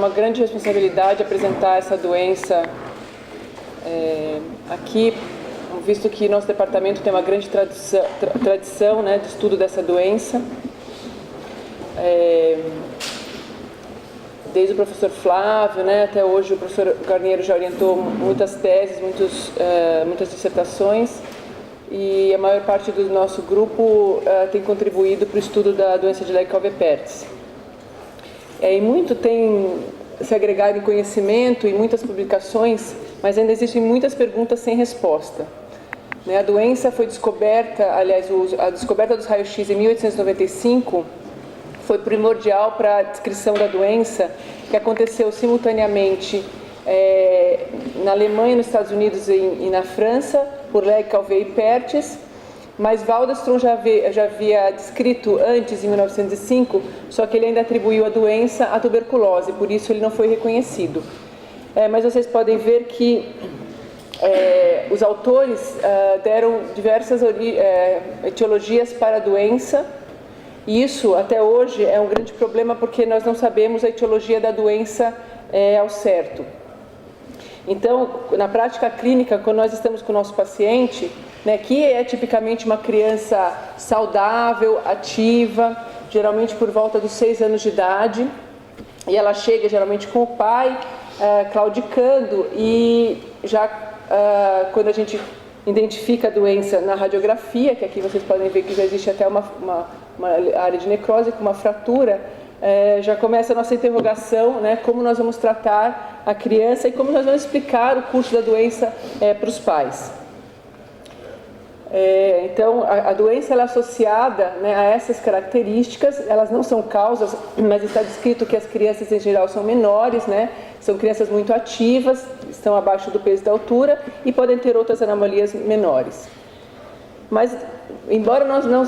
uma grande responsabilidade apresentar essa doença aqui, visto que nosso departamento tem uma grande tradição, né, de estudo dessa doença. Desde o professor Flávio, né, até hoje o professor Garniero já orientou muitas teses, muitas dissertações, e a maior parte do nosso grupo tem contribuído para o estudo da doença de Legg-Calvé-Pertz. E muito tem se agregado em conhecimento e muitas publicações, mas ainda existem muitas perguntas sem resposta. A doença foi descoberta, aliás, a descoberta dos raios-x em 1895 foi primordial para a descrição da doença, que aconteceu simultaneamente na Alemanha, nos Estados Unidos e na França, por Legg-Calvé-Pertz, mas Waldenstrom já havia descrito antes, em 1905, só que ele ainda atribuiu a doença à tuberculose, por isso ele não foi reconhecido. Mas vocês podem ver que os autores deram diversas etiologias para a doença, e isso, até hoje, é um grande problema porque nós não sabemos a etiologia da doença ao certo. Então, na prática clínica, quando nós estamos com o nosso paciente, né, que é tipicamente uma criança saudável, ativa, geralmente por volta dos 6 anos de idade, e ela chega geralmente com o pai, claudicando, e já quando a gente identifica a doença na radiografia, que aqui vocês podem ver que já existe até uma área de necrose com uma fratura, já começa a nossa interrogação, né, como nós vamos tratar a criança e como nós vamos explicar o curso da doença para os pais. Então, a doença ela é associada, né, a essas características, elas não são causas, mas está descrito que as crianças em geral são menores, né, são crianças muito ativas, estão abaixo do peso e da altura e podem ter outras anomalias menores. Mas, embora nós não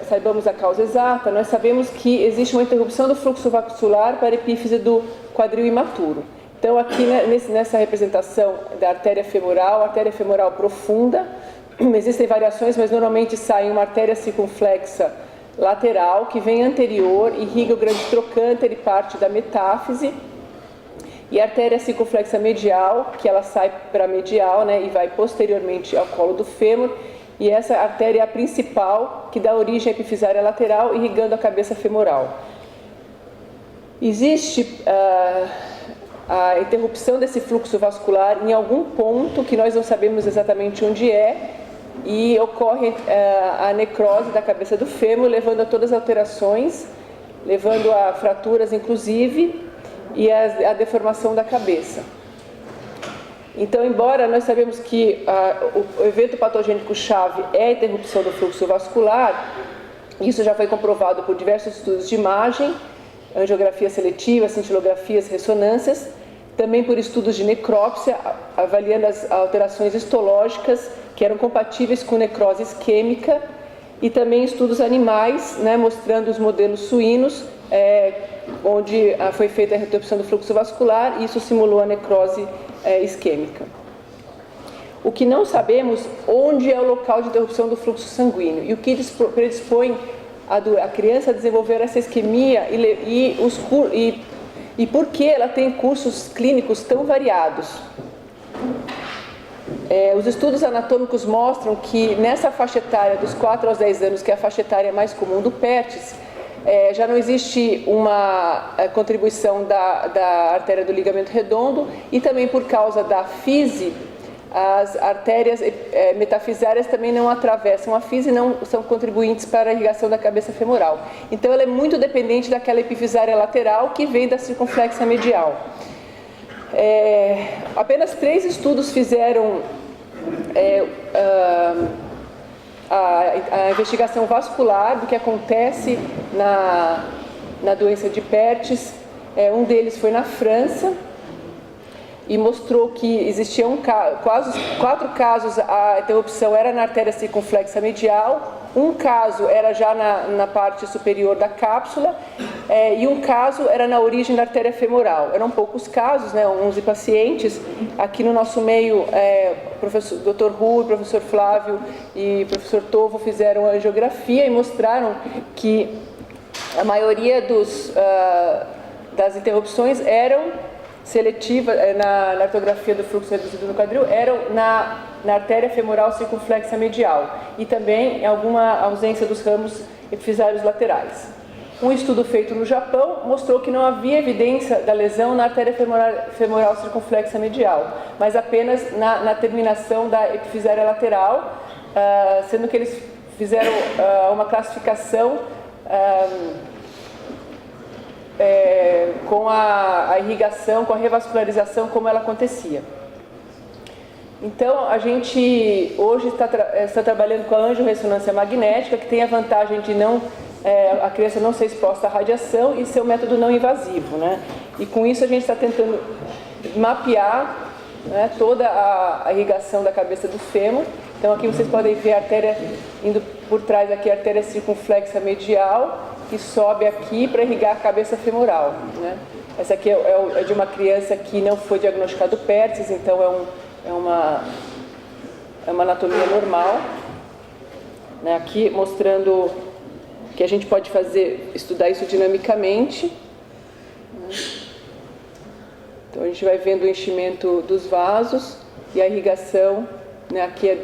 saibamos a causa exata, nós sabemos que existe uma interrupção do fluxo vascular para a epífise do quadril imaturo. Então, aqui nessa representação da artéria femoral profunda, existem variações, mas normalmente sai uma artéria circunflexa lateral que vem anterior, irriga o grande trocânter e parte da metáfise, e a artéria circunflexa medial, que ela sai para a medial, né, e vai posteriormente ao colo do fêmur, e essa artéria é a principal que dá origem à epifisária lateral, irrigando a cabeça femoral. Existe a interrupção desse fluxo vascular em algum ponto que nós não sabemos exatamente onde e ocorre a necrose da cabeça do fêmur, levando a todas as alterações, levando a fraturas inclusive e a deformação da cabeça. Então, embora nós sabemos que o evento patogênico-chave é a interrupção do fluxo vascular, isso já foi comprovado por diversos estudos de imagem, angiografia seletiva, cintilografias, ressonâncias, também por estudos de necrópsia, avaliando as alterações histológicas que eram compatíveis com necrose isquêmica, e também estudos animais, né, mostrando os modelos suínos, onde foi feita a interrupção do fluxo vascular, e isso simulou a necrose isquêmica. O que não sabemos onde é o local de interrupção do fluxo sanguíneo e o que predispõe a criança a desenvolver essa isquemia e por que ela tem cursos clínicos tão variados. Os estudos anatômicos mostram que nessa faixa etária dos 4 aos 10 anos, que é a faixa etária mais comum do Pertz, já não existe uma contribuição da artéria do ligamento redondo, e também por causa da fise, as artérias metafisárias também não atravessam a fise e não são contribuintes para a irrigação da cabeça femoral. Então ela é muito dependente daquela epifisária lateral que vem da circunflexa medial. Apenas 3 estudos fizeram a investigação vascular do que acontece na doença de Pertz. Um deles foi na França e mostrou que existiam 4 casos, a interrupção era na artéria circunflexa medial, um caso era já na parte superior da cápsula, e um caso era na origem da artéria femoral. Eram poucos casos, né, 11 pacientes. Aqui no nosso meio, o Dr. Rui, o professor Flávio e o professor Tovo fizeram a angiografia e mostraram que a maioria das interrupções eram seletivas, na artrografia do fluxo reduzido no quadril, eram na artéria femoral circunflexa medial e também em alguma ausência dos ramos epifisários laterais. Um estudo feito no Japão mostrou que não havia evidência da lesão na artéria femoral circunflexa medial, mas apenas na terminação da epifisária lateral, sendo que eles fizeram uma classificação com a irrigação, com a revascularização, como ela acontecia. Então, a gente hoje está trabalhando com a angiorressonância magnética, que tem a vantagem de a criança não ser exposta à radiação e ser um método não invasivo, né? E com isso a gente está tentando mapear, né, toda a irrigação da cabeça do fêmur. Então aqui vocês podem ver a artéria indo por trás aqui, a artéria circunflexa medial, que sobe aqui para irrigar a cabeça femoral, né? Essa aqui é de uma criança que não foi diagnosticado pértices, então é uma anatomia normal, né? Aqui mostrando que a gente pode estudar isso dinamicamente. Então a gente vai vendo o enchimento dos vasos e a irrigação, né? Aqui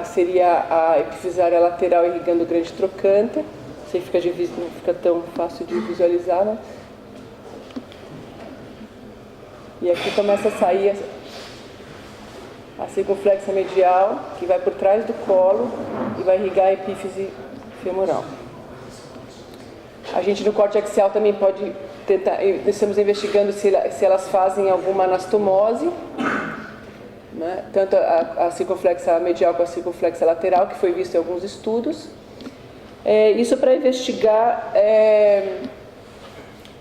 seria a epifisária lateral irrigando o grande trocânter. Não sei se não fica tão fácil de visualizar, né? E aqui começa a sair a circunflexa medial, que vai por trás do colo e vai irrigar a epífise femoral. A gente no corte axial também pode tentar, estamos investigando se elas fazem alguma anastomose, né? Tanto a circunflexa medial como a circunflexa lateral, que foi visto em alguns estudos. Isso para investigar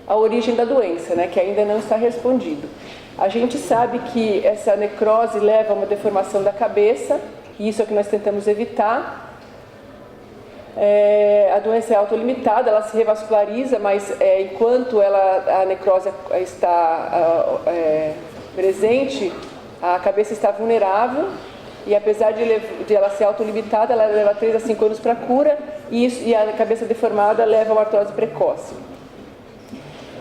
a origem da doença, né, que ainda não está respondido. A gente sabe que essa necrose leva a uma deformação da cabeça, e isso é o que nós tentamos evitar. A doença é autolimitada, ela se revasculariza, mas enquanto a necrose está presente, a cabeça está vulnerável, e apesar de ela ser autolimitada, ela leva 3 a 5 anos para a cura, e a cabeça deformada leva a uma artrose precoce.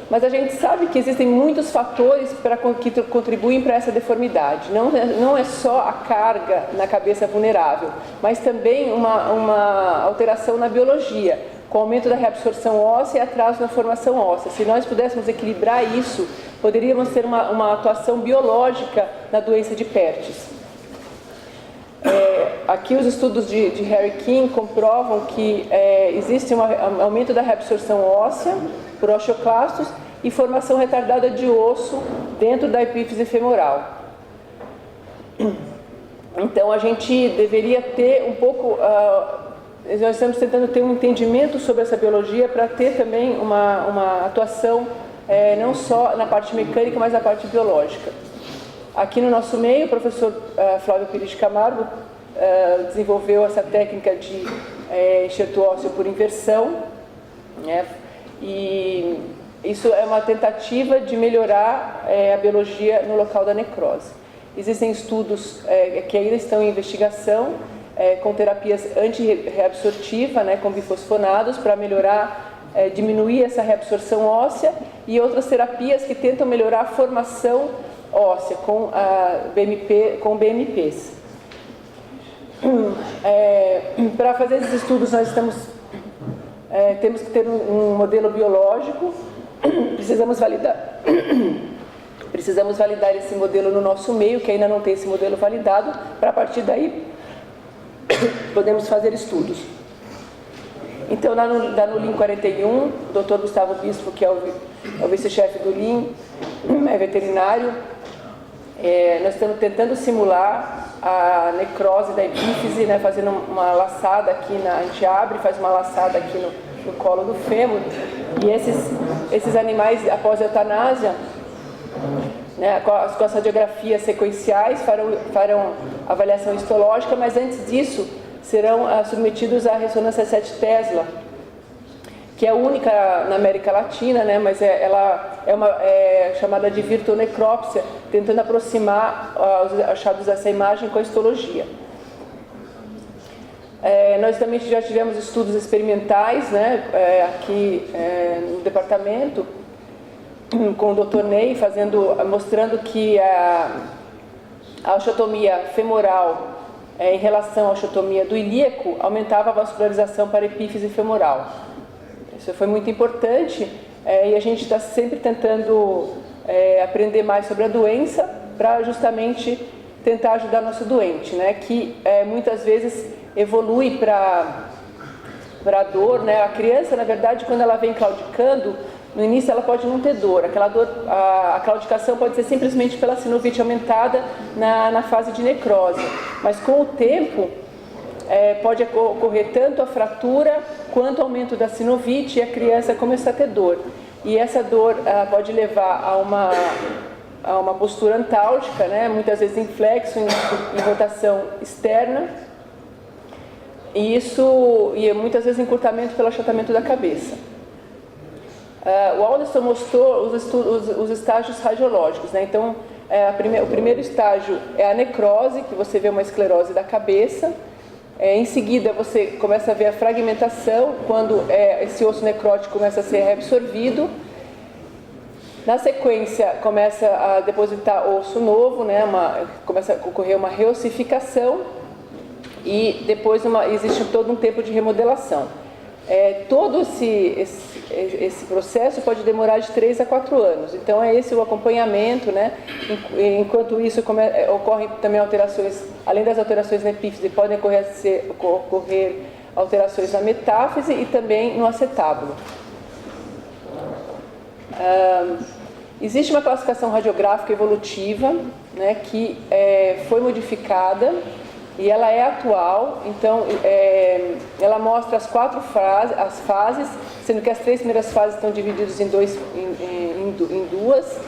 Mas a gente sabe que existem muitos fatores que contribuem para essa deformidade. Não é só a carga na cabeça vulnerável, mas também uma alteração na biologia, com aumento da reabsorção óssea e atraso na formação óssea. Se nós pudéssemos equilibrar isso, poderíamos ter uma atuação biológica na doença de Perthes. Aqui os estudos de Harry King comprovam que existe um aumento da reabsorção óssea por osteoclastos e formação retardada de osso dentro da epífise femoral. Então a gente deveria ter um pouco, nós estamos tentando ter um entendimento sobre essa biologia para ter também uma atuação não só na parte mecânica, mas na parte biológica. Aqui no nosso meio, o professor Flávio Pires de Camargo desenvolveu essa técnica de enxerto ósseo por inversão, né? E isso é uma tentativa de melhorar a biologia no local da necrose. Existem estudos que ainda estão em investigação, com terapias anti-reabsortiva, né, com bifosfonados, para melhorar, diminuir essa reabsorção óssea, e outras terapias que tentam melhorar a formação óssea com BMPs. Para fazer esses estudos nós temos que ter um modelo biológico, precisamos validar esse modelo no nosso meio, que ainda não tem esse modelo validado, para a partir daí podemos fazer estudos. Então, lá no LIM 41, o Dr. Gustavo Bispo, que é o vice-chefe do LIM, é veterinário, nós estamos tentando simular a necrose da epífise, né, fazendo uma laçada aqui, a gente abre, faz uma laçada aqui no colo do fêmur, e esses animais, após a eutanásia, né, com as radiografias sequenciais, farão avaliação histológica, mas antes disso serão submetidos à ressonância 7 Tesla, que é única na América Latina, né, mas ela é chamada de virtonecrópsia, tentando aproximar os achados dessa imagem com a histologia. Nós também já tivemos estudos experimentais, né, aqui no departamento, com o Dr. Ney, mostrando que a osteotomia femoral em relação à osteotomia do ilíaco aumentava a vascularização para a epífise femoral. Isso foi muito importante e a gente está sempre tentando aprender mais sobre a doença para justamente tentar ajudar nosso doente, né, que muitas vezes evolui para a dor, né? A criança, na verdade, quando ela vem claudicando, no início ela pode não ter dor. Aquela dor, a claudicação pode ser simplesmente pela sinovite aumentada na fase de necrose. Mas com o tempo, pode ocorrer tanto a fratura quanto o aumento da sinovite e a criança começa a ter dor. E essa dor pode levar a uma postura antálgica, né? Muitas vezes em flexo, em rotação externa. E muitas vezes encurtamento pelo achatamento da cabeça. O Alderson mostrou os estágios radiológicos, né? Então, o primeiro estágio é a necrose, que você vê uma esclerose da cabeça. Em seguida, você começa a ver a fragmentação, quando esse osso necrótico começa a ser reabsorvido. Na sequência, começa a depositar osso novo, né? Começa a ocorrer uma reossificação e depois existe todo um tempo de remodelação. Todo esse processo pode demorar de 3 a 4 anos, então esse o acompanhamento, né? Enquanto isso ocorrem também alterações, além das alterações na epífise, podem ocorrer alterações na metáfise e também no acetábulo. Existe uma classificação radiográfica evolutiva, né, que foi modificada e ela é atual, então ela mostra as 4 fases, sendo que as 3 primeiras fases estão divididas em duas.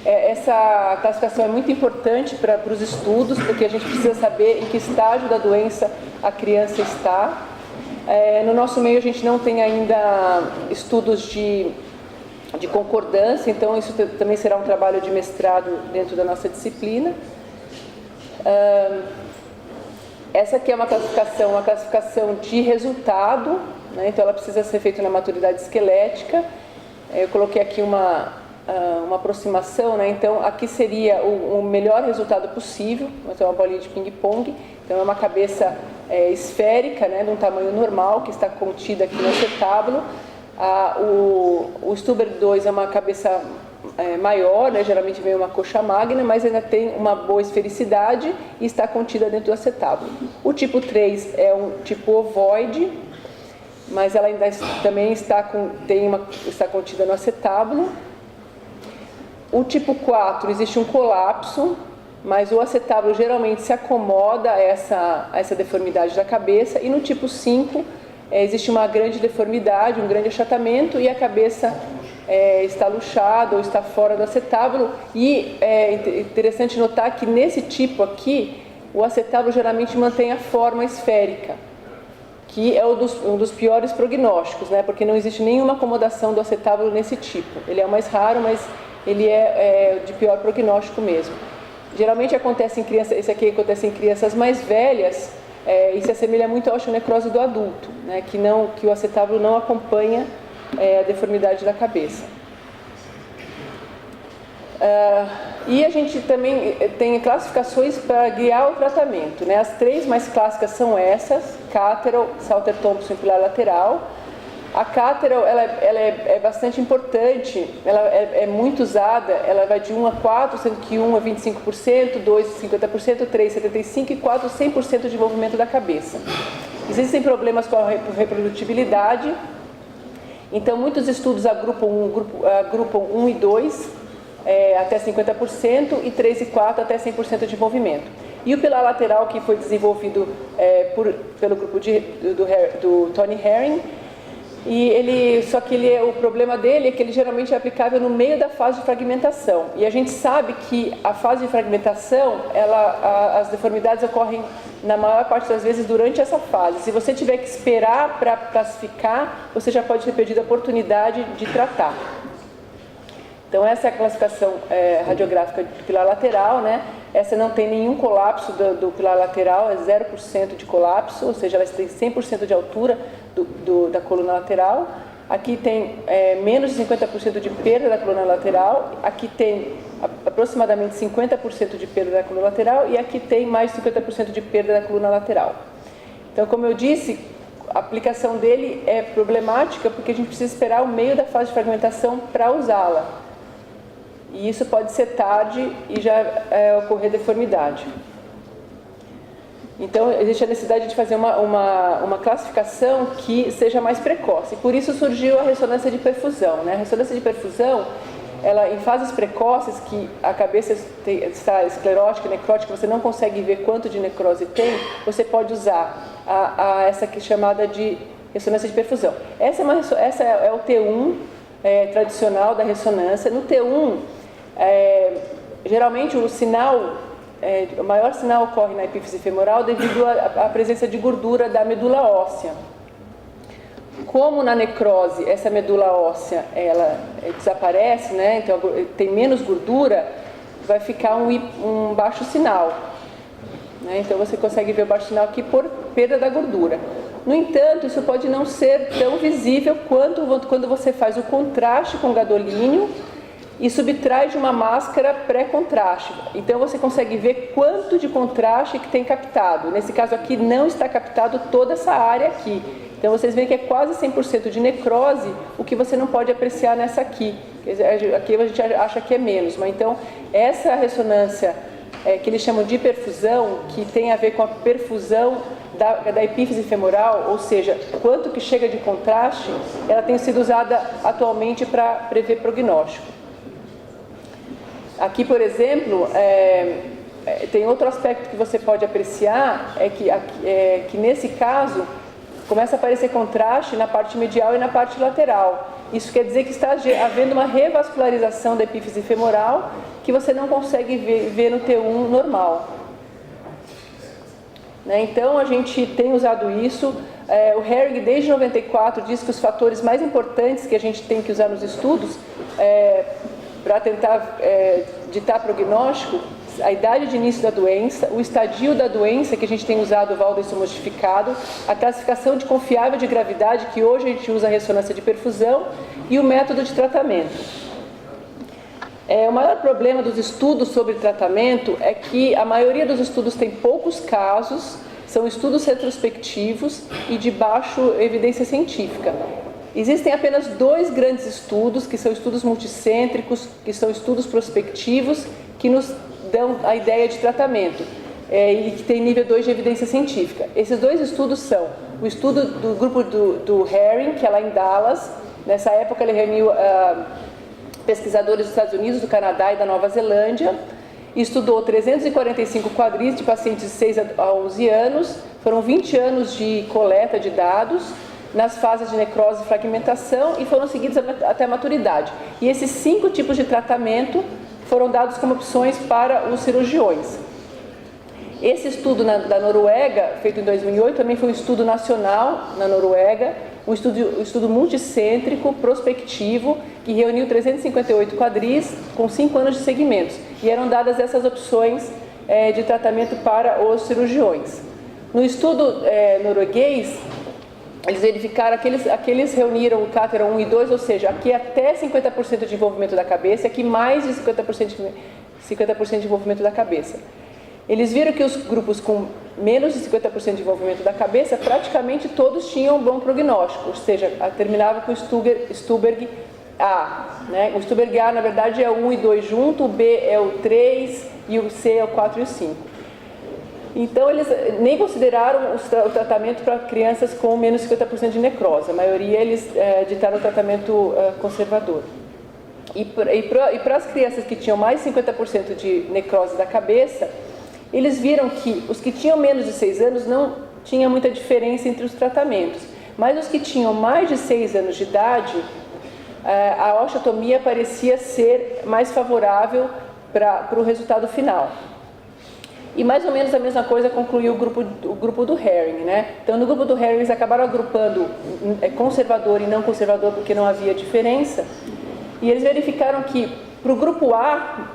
Essa classificação é muito importante para os estudos, porque a gente precisa saber em que estágio da doença a criança está. No nosso meio a gente não tem ainda estudos de concordância, então isso também será um trabalho de mestrado dentro da nossa disciplina. Essa aqui é uma classificação de resultado, né? Então ela precisa ser feita na maturidade esquelética. Eu coloquei aqui uma aproximação, né? Então aqui seria o melhor resultado possível, então uma bolinha de ping-pong. Então é uma cabeça esférica, né? De um tamanho normal, que está contida aqui no acetábulo. O Stuber 2 é uma cabeça maior, né? Geralmente vem uma coxa magna, mas ainda tem uma boa esfericidade e está contida dentro do acetábulo. O tipo 3 é um tipo ovoide, mas ela ainda também está contida no acetábulo. O tipo 4 existe um colapso, mas o acetábulo geralmente se acomoda a essa deformidade da cabeça, e no tipo 5 existe uma grande deformidade, um grande achatamento, e a cabeça está luxada ou está fora do acetábulo. E é interessante notar que nesse tipo aqui, o acetábulo geralmente mantém a forma esférica, que é um dos piores prognósticos, né? Porque não existe nenhuma acomodação do acetábulo nesse tipo. Ele é o mais raro, mas ele é de pior prognóstico mesmo. Geralmente acontece em crianças, esse aqui acontece em crianças mais velhas, e se assemelha muito à osteonecrose do adulto, né? Que o acetábulo não acompanha a deformidade da cabeça. E a gente também tem classificações para guiar o tratamento, né? As 3 mais clássicas são essas: Catterall, Salter-Thompson e pilar lateral. A Catterall ela é bastante importante, ela é muito usada, ela vai de 1 a 4, sendo que 1 é 25%, 2 50%, 3 75% e 4 100% de envolvimento da cabeça. Existem problemas com a reprodutibilidade, então muitos estudos agrupam 1 e 2 até 50% e 3 e 4 até 100% de envolvimento. E o pilar lateral, que foi desenvolvido pelo grupo do Tony Herring, Só que o problema dele é que ele geralmente é aplicável no meio da fase de fragmentação. E a gente sabe que a fase de fragmentação, as deformidades ocorrem na maior parte das vezes durante essa fase. Se você tiver que esperar para classificar, você já pode ter perdido a oportunidade de tratar. Então essa é a classificação radiográfica do pilar lateral, né? Essa não tem nenhum colapso do pilar lateral, é 0% de colapso, ou seja, ela tem 100% de altura da coluna lateral. Aqui tem menos de 50% de perda da coluna lateral, aqui tem aproximadamente 50% de perda da coluna lateral e aqui tem mais de 50% de perda da coluna lateral. Então, como eu disse, a aplicação dele é problemática porque a gente precisa esperar o meio da fase de fragmentação para usá-la. E isso pode ser tarde e já ocorrer deformidade. Então, existe a necessidade de fazer uma classificação que seja mais precoce. Por isso surgiu a ressonância de perfusão, né? A ressonância de perfusão, ela, em fases precoces, que a cabeça está esclerótica, necrótica, você não consegue ver quanto de necrose tem, você pode usar essa que é chamada de ressonância de perfusão. Essa é o T1 tradicional da ressonância. No T1, geralmente o maior sinal ocorre na epífise femoral devido à presença de gordura da medula óssea. Como na necrose essa medula óssea ela desaparece, né? Então tem menos gordura, vai ficar um baixo sinal, né? Então você consegue ver o baixo sinal aqui por perda da gordura. No entanto, isso pode não ser tão visível quanto quando você faz o contraste com gadolínio e subtrai de uma máscara pré-contraste. Então você consegue ver quanto de contraste que tem captado. Nesse caso aqui não está captado toda essa área aqui. Então vocês veem que é quase 100% de necrose, o que você não pode apreciar nessa aqui. Aqui a gente acha que é menos, mas então essa ressonância que eles chamam de perfusão, que tem a ver com a perfusão da epífise femoral, ou seja, quanto que chega de contraste, ela tem sido usada atualmente para prever prognóstico. Aqui, por exemplo, tem outro aspecto que você pode apreciar, que nesse caso começa a aparecer contraste na parte medial e na parte lateral. Isso quer dizer que está havendo uma revascularização da epífise femoral que você não consegue ver no T1 normal. Né? Então, a gente tem usado isso. O Herring, desde 94, diz que os fatores mais importantes que a gente tem que usar nos estudos para tentar ditar prognóstico, a idade de início da doença, o estadio da doença, que a gente tem usado o Waldenström modificado, a classificação de confiável de gravidade, que hoje a gente usa a ressonância de perfusão, e o método de tratamento. O maior problema dos estudos sobre tratamento é que a maioria dos estudos tem poucos casos, são estudos retrospectivos e de baixa evidência científica. Existem apenas 2 grandes estudos, que são estudos multicêntricos, que são estudos prospectivos, que nos dão a ideia de tratamento e que tem nível 2 de evidência científica. Esses 2 estudos são o estudo do grupo do Herring, que é lá em Dallas. Nessa época ele reuniu pesquisadores dos Estados Unidos, do Canadá e da Nova Zelândia, e estudou 345 quadris de pacientes de 6 a 11 anos. Foram 20 anos de coleta de dados nas fases de necrose e fragmentação e foram seguidos até a maturidade. E esses 5 tipos de tratamento foram dados como opções para os cirurgiões. Esse estudo da Noruega, feito em 2008, também foi um estudo nacional na Noruega, um estudo multicêntrico, prospectivo, que reuniu 358 quadris com 5 anos de segmentos. E eram dadas essas opções de tratamento para os cirurgiões. No estudo norueguês, eles verificaram aqueles reuniram o Cateron 1 e 2, ou seja, aqui até 50% de envolvimento da cabeça, aqui mais de 50% de envolvimento da cabeça. Eles viram que os grupos com menos de 50% de envolvimento da cabeça, praticamente todos tinham um bom prognóstico, ou seja, terminava com o Stuberg A. Né? O Stuberg A, na verdade, é o 1 e 2 junto, o B é o 3 e o C é o 4 e o 5. Então, eles nem consideraram o tratamento para crianças com menos de 50% de necrose. A maioria, eles ditaram o tratamento conservador. E para as crianças que tinham mais de 50% de necrose da cabeça, eles viram que os que tinham menos de 6 anos não tinha muita diferença entre os tratamentos. Mas os que tinham mais de 6 anos de idade, a osteotomia parecia ser mais favorável para o resultado final. E mais ou menos a mesma coisa concluiu o grupo do Herring, né? Então, no grupo do Herring, eles acabaram agrupando conservador e não conservador, porque não havia diferença. E eles verificaram que, para o grupo A,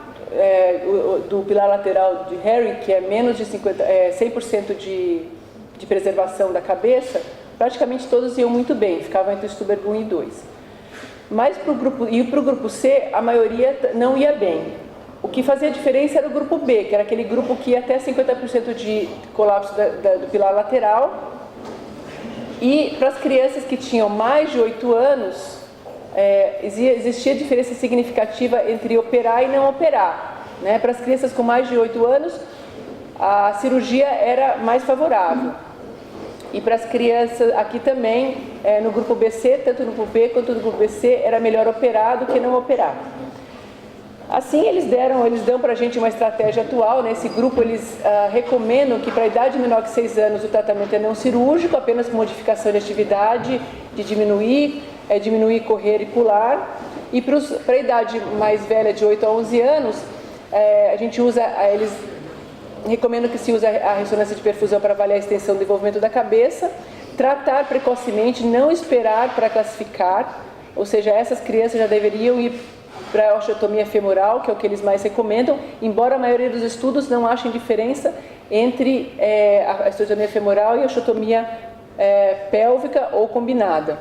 do pilar lateral de Herring, que é menos de 100% de preservação da cabeça, praticamente todos iam muito bem, ficavam entre o Stuberg 1 e 2. Mas para o grupo C, a maioria não ia bem. O que fazia diferença era o grupo B, que era aquele grupo que ia até 50% de colapso do pilar lateral. E para as crianças que tinham mais de 8 anos, existia diferença significativa entre operar e não operar. Né? Para as crianças com mais de 8 anos, a cirurgia era mais favorável. E para as crianças aqui também, no grupo BC, tanto no grupo B quanto no grupo BC, era melhor operar do que não operar. Assim, eles dão para a gente uma estratégia atual. Nesse grupo, eles recomendam que para a idade menor que 6 anos o tratamento é não cirúrgico, apenas com modificação de atividade, de diminuir correr e pular. E para a idade mais velha, de 8 a 11 anos, eles recomendam que se use a ressonância de perfusão para avaliar a extensão do desenvolvimento da cabeça, tratar precocemente, não esperar para classificar, ou seja, essas crianças já deveriam ir para a osteotomia femoral, que é o que eles mais recomendam, embora a maioria dos estudos não achem diferença entre a osteotomia femoral e a osteotomia pélvica ou combinada.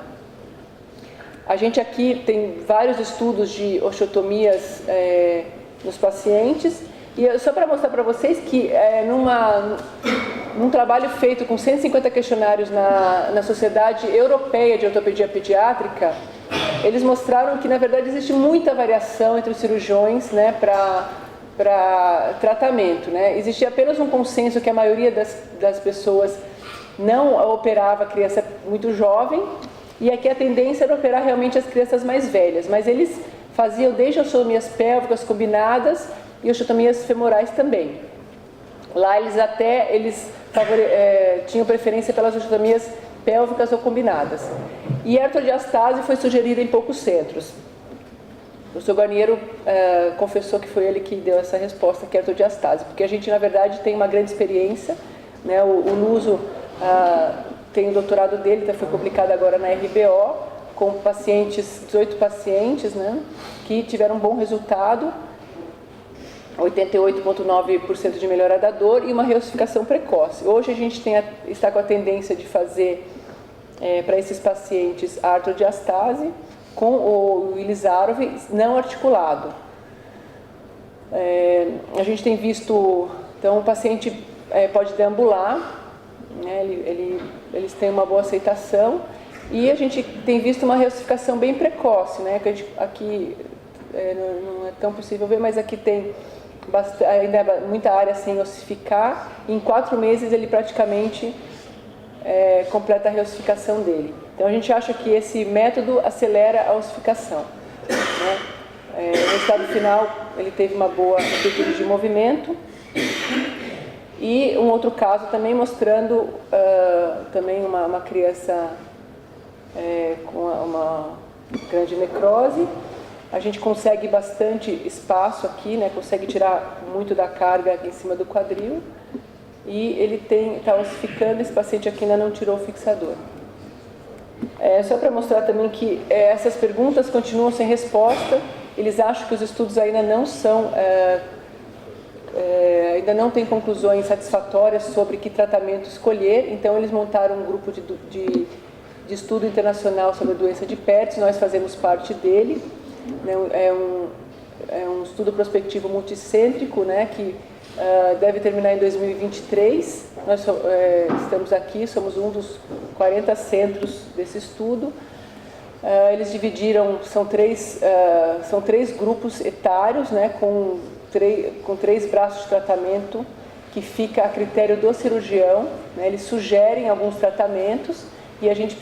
A gente aqui tem vários estudos de osteotomias nos pacientes, e só para mostrar para vocês que num trabalho feito com 150 questionários na Sociedade Europeia de Ortopedia Pediátrica, eles mostraram que, na verdade, existe muita variação entre os cirurgiões, né, para tratamento. Né? Existia apenas um consenso que a maioria das pessoas não operava a criança muito jovem, e aqui a tendência era operar realmente as crianças mais velhas, mas eles faziam desde osteotomias pélvicas combinadas e osteotomias femorais também. Lá eles tinham preferência pelas osteotomias pélvicas ou combinadas. E a artrodiastase foi sugerida em poucos centros. O professor Guarniero confessou que foi ele que deu essa resposta, que é a artrodiastase, porque a gente, na verdade, tem uma grande experiência. Né? O Luso tem o doutorado dele, foi publicado agora na RBO, com 18 pacientes, né, que tiveram um bom resultado, 88,9% de melhora da dor e uma reossificação precoce. Hoje a gente está com a tendência de fazer para esses pacientes a artrodiastase com o Ilizarov não articulado. A gente tem visto, então o paciente pode deambular, né, eles têm uma boa aceitação, e a gente tem visto uma reossificação bem precoce, né, que aqui não é tão possível ver, mas aqui tem ainda muita área sem ossificar. Em 4 meses ele praticamente completa a reossificação dele. Então a gente acha que esse método acelera a ossificação. Né? No resultado final ele teve uma boa amplitude de movimento. E um outro caso também mostrando também uma criança com uma grande necrose. A gente consegue bastante espaço aqui, né? Consegue tirar muito da carga aqui em cima do quadril. E ele está ossificando, esse paciente aqui ainda não tirou o fixador. Só para mostrar também que essas perguntas continuam sem resposta. Eles acham que os estudos ainda não são... ainda não têm conclusões satisfatórias sobre que tratamento escolher, então eles montaram um grupo de estudo internacional sobre a doença de Pertz, nós fazemos parte dele. É um estudo prospectivo multicêntrico, né, que deve terminar em 2023. Nós estamos aqui, somos um dos 40 centros desse estudo. Eles dividiram, são três grupos etários, né, com 3 braços de tratamento que fica a critério do cirurgião. Né, eles sugerem alguns tratamentos e a gente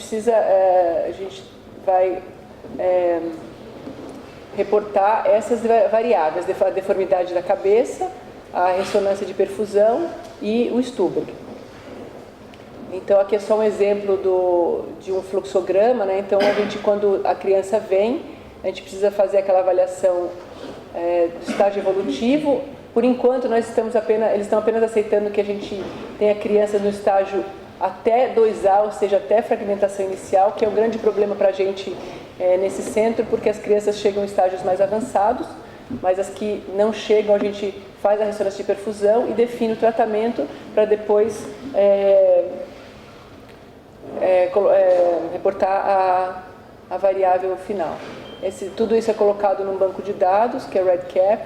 vai reportar essas variáveis, a deformidade da cabeça, a ressonância de perfusão e o Stuberg. Então, aqui é só um exemplo de um fluxograma, né? Então, a gente, quando a criança vem, a gente precisa fazer aquela avaliação do estágio evolutivo. Por enquanto, eles estão apenas aceitando que a gente tenha crianças no estágio até 2A, ou seja, até fragmentação inicial, que é um grande problema para a gente nesse centro, porque as crianças chegam em estágios mais avançados, mas as que não chegam, a gente faz a ressonância de perfusão e define o tratamento para depois reportar a variável final. Tudo isso é colocado num banco de dados, que é REDCap,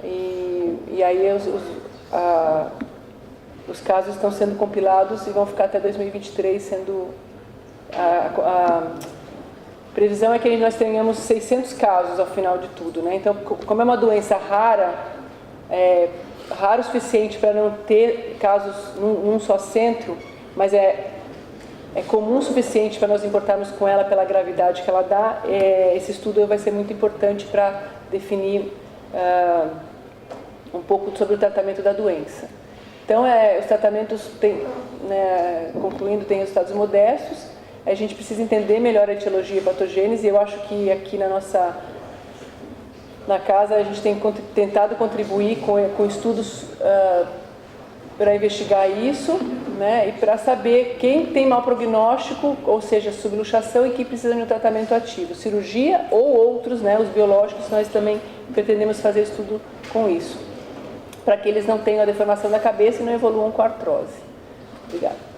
e aí os casos estão sendo compilados e vão ficar até 2023 sendo... A previsão é que nós tenhamos 600 casos ao final de tudo, né? Então, como é uma doença rara, raro o suficiente para não ter casos num só centro, mas é comum o suficiente para nós importarmos com ela pela gravidade que ela dá. Esse estudo vai ser muito importante para definir um pouco sobre o tratamento da doença. Então, os tratamentos, concluindo, têm resultados modestos. A gente precisa entender melhor a etiologia e patogênese, e eu acho que aqui na casa a gente tem tentado contribuir com estudos para investigar isso, né, e para saber quem tem mau prognóstico, ou seja, subluxação, e que precisa de um tratamento ativo, cirurgia ou outros, né, os biológicos, nós também pretendemos fazer estudo com isso, para que eles não tenham a deformação da cabeça e não evoluam com artrose. Obrigada.